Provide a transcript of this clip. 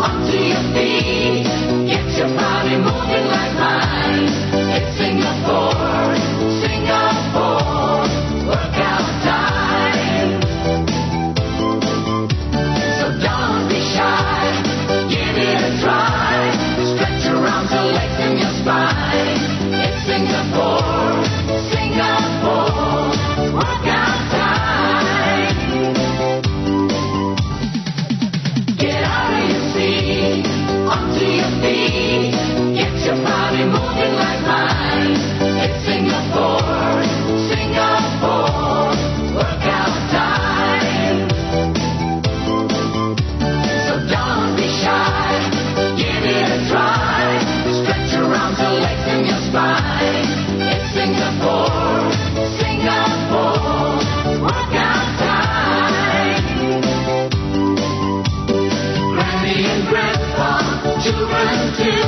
onto your feet. Get your body moving like mine. It's Singapore, Singapore, workout time. So don't be shy, give it a try. Stretch around your legs and your spine. It's Singapore, Singapore, workout time. Get out of your seat, onto your feet. Get your body moving like mine. It's Singapore, Singapore, workout time. So don't be shy, give it a try. Stretch around your legs and your spine. It's Singapore, Singapore, workout time. Granny and Grandpa, children too.